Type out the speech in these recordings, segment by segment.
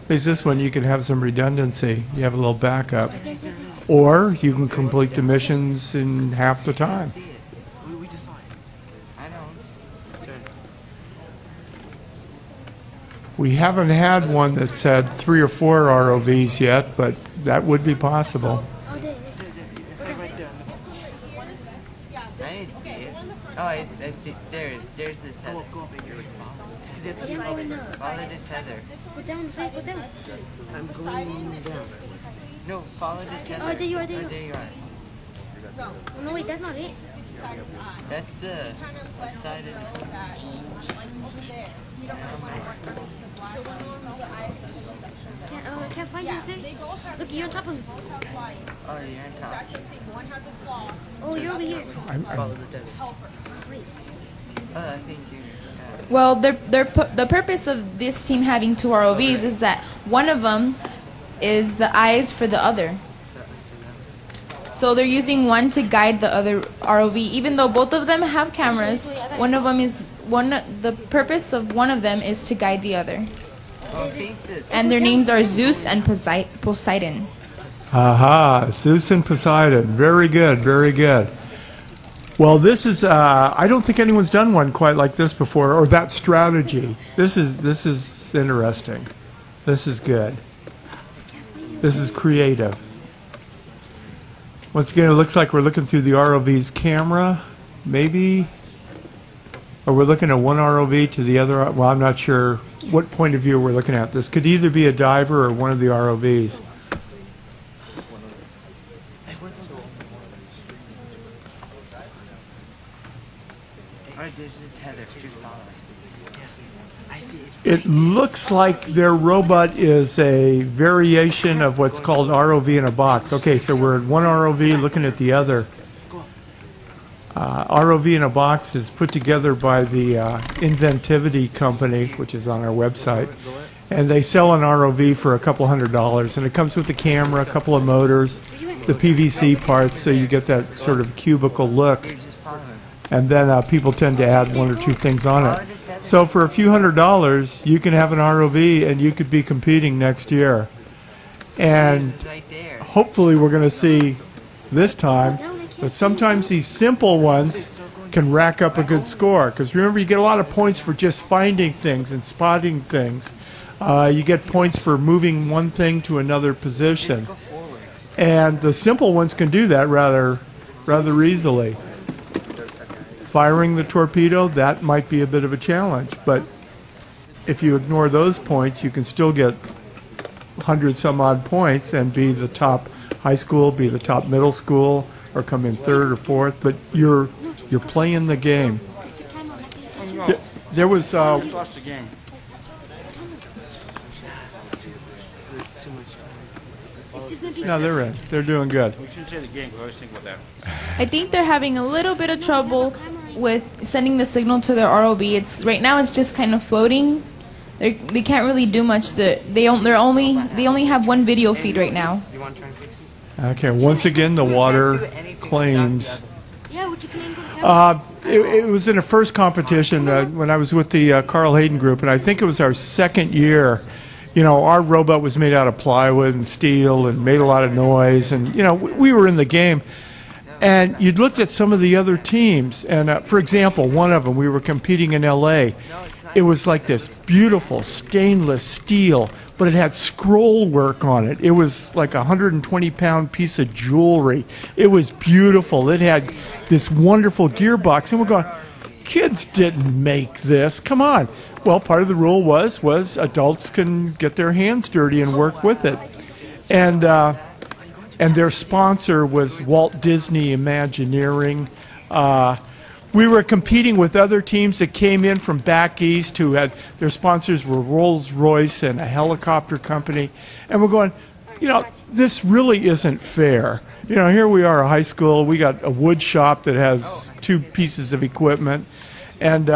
At least this one you can have some redundancy. You have a little backup. Or you can complete the missions in half the time. We haven't had one that's had 3 or 4 ROVs yet, but that would be possible. Oh, it's there. There's the tether. Follow the tether. Go down, go down. I'm going down. No, follow the tether. Oh, there you are, there you are. There you are. Oh, no, wait, that's not it. That's the side of the... Can't find you, see? Look, you're on top of him. Oh, you're on top. Oh, you're over here. Follow the tether. Wait. Oh, I think you... Well, the purpose of this team having 2 ROVs is that one of them is the eyes for the other. So they're using one to guide the other ROV. Even though both of them have cameras, the purpose of one of them is to guide the other. And their names are Zeus and Poseidon. Aha, Zeus and Poseidon. Very good, very good. Well, this is, I don't think anyone's done one quite like this before, or that strategy. This is interesting. This is good. This is creative. Once again, it looks like we're looking through the ROV's camera, maybe. Or we're looking at one ROV to the other. Well, I'm not sure what point of view we're looking at. This could either be a diver or one of the ROVs. It looks like their robot is a variation of what's called ROV in a box. Okay, so we're at one ROV looking at the other. ROV in a box is put together by the Inventivity company, which is on our website. And they sell an ROV for a couple $100. And it comes with a camera, a couple of motors, the PVC parts, so you get that sort of cubicle look. And then people tend to add 1 or 2 things on it. So for a few $100, you can have an ROV and you could be competing next year. And hopefully we're going to see this time that sometimes these simple ones can rack up a good score. Because remember, you get a lot of points for just finding things and spotting things. You get points for moving one thing to another position. And the simple ones can do that rather easily. Firing the torpedo, that might be a bit of a challenge, but if you ignore those points, you can still get 100-some-odd points and be the top high school, be the top middle school, or come in 3rd or 4th. But you're playing the game. There was. Watch the game. No, they're in. They're doing good. We shouldn't say the game, because I always think about that. I think they're having a little bit of trouble with sending the signal to their ROV. Right now it's just kind of floating. They can't really do much. They only have one video feed right now. Okay, once again the water claims. It was in a first competition when I was with the Carl Hayden group, and I think it was our 2nd year. You know, our robot was made out of plywood and steel and made a lot of noise, and you know, we were in the game. And you'd looked at some of the other teams, and for example, one of them, we were competing in LA. It was like this beautiful stainless steel, but it had scroll work on it. It was like a 120-pound piece of jewelry. It was beautiful. It had this wonderful gearbox, and we're going, kids didn't make this. Come on. Well, part of the rule was adults can get their hands dirty and work with it. And their sponsor was Walt Disney Imagineering. We were competing with other teams that came in from back east who had their sponsors were Rolls-Royce and a helicopter company. And we're going, you know, this really isn't fair. You know, here we are, a high school. We got a wood shop that has 2 pieces of equipment. And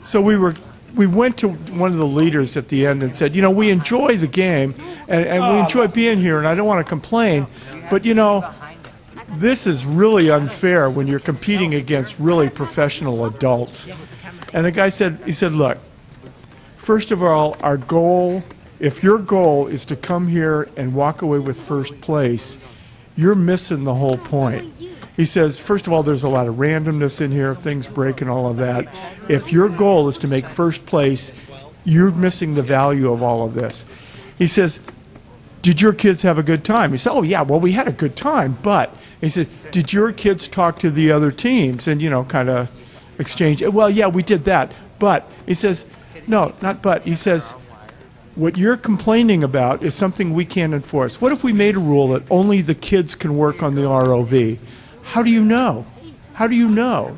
so we went to one of the leaders at the end and said, you know, we enjoy the game and we enjoy being here, and I don't want to complain, but, you know, this is really unfair when you're competing against really professional adults. And the guy said, look, first of all, our goal if your goal is to come here and walk away with first place, you're missing the whole point. He says, first of all, there's a lot of randomness in here, things break and all of that. If your goal is to make first place, you're missing the value of all of this. He says, did your kids have a good time? He said, oh, yeah, well, we had a good time, but, he says, did your kids talk to the other teams and, kind of exchange? Well, yeah, we did that, but, he says, no, not but. He says, what you're complaining about is something we can't enforce. What if we made a rule that only the kids can work on the ROV? How do you know? How do you know,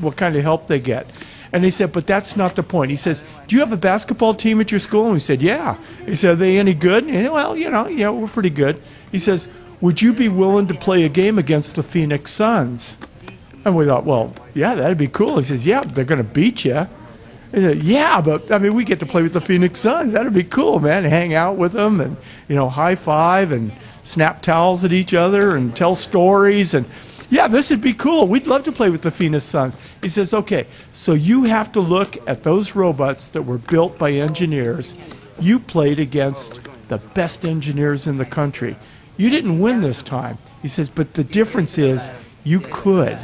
what kind of help they get? And he said, but that's not the point. He says, do you have a basketball team at your school? And we said, yeah. He said, are they any good? And he said, well, yeah, we're pretty good. He says, would you be willing to play a game against the Phoenix Suns? And we thought, well, yeah, that'd be cool. He says, yeah, they're going to beat you. He said, yeah, but, we get to play with the Phoenix Suns. That'd be cool, man. Hang out with them and, high five and snap towels at each other and tell stories. And, yeah, this would be cool. We'd love to play with the Phoenix Suns. He says, okay, so you have to look at those robots that were built by engineers. You played against the best engineers in the country. You didn't win this time. He says, but the difference is you could.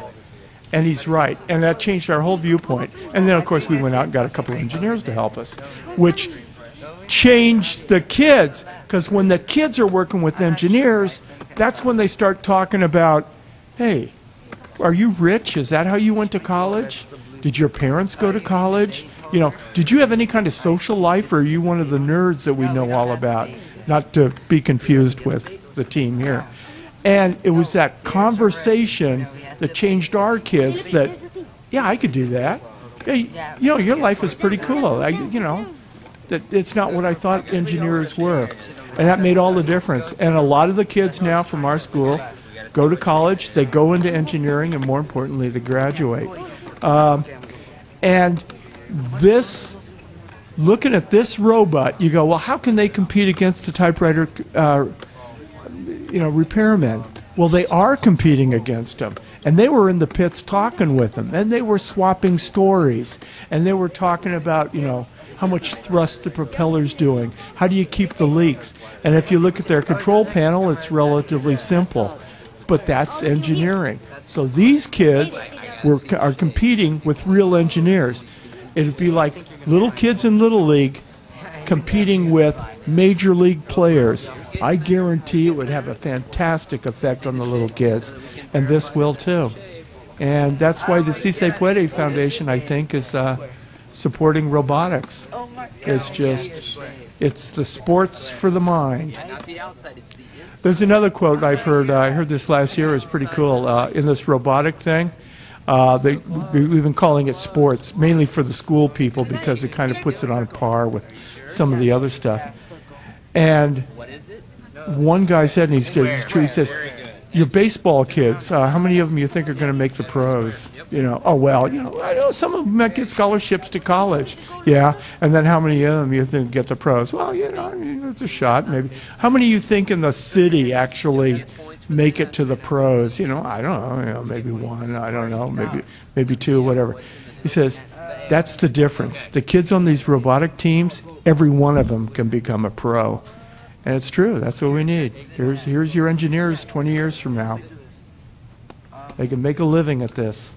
And he's right. And that changed our whole viewpoint. And then, of course, we went out and got a couple of engineers to help us, which changed the kids. Because when the kids are working with engineers, that's when they start talking about, hey, are you rich? Is that how you went to college? Did your parents go to college? Did you have any kind of social life, or are you one of the nerds that we know all about? Not to be confused with the team here. And it was that conversation that changed our kids that, yeah, I could do that. Hey, your life is pretty cool. That it's not what I thought engineers were. And that made all the difference. And a lot of the kids now from our school go to college, they go into engineering, and more importantly, they graduate. And this, looking at this robot, you go, well, how can they compete against the typewriter, repairmen? Well, they are competing against them. And they were in the pits talking with them, and they were swapping stories, and they were talking about, how much thrust the propeller's doing, how do you keep the leaks. And if you look at their control panel, it's relatively simple. But that's engineering. So these kids are competing with real engineers. It'd be like little kids in Little League competing with major league players. I guarantee it would have a fantastic effect on the little kids, and this will too. And that's why the Si Se Puede Foundation, I think, is supporting robotics. It's the sports for the mind. There's another quote I've heard. I heard this last year. It's pretty cool. In this robotic thing, we've been calling it sports, mainly for the school people, because it kind of puts it on par with some of the other stuff. And one guy said, and he's true, he says, your baseball kids, how many of them you think are going to make the pros? Oh, well, I know some of them might get scholarships to college. Yeah, and then how many of them you think get the pros? Well, it's a shot, maybe. How many you think in the city actually make it to the pros? I don't know, maybe one, I don't know, maybe two, whatever. He says, that's the difference. The kids on these robotic teams, every one of them can become a pro. And it's true. That's what we need. Here's your engineers 20 years from now. They can make a living at this.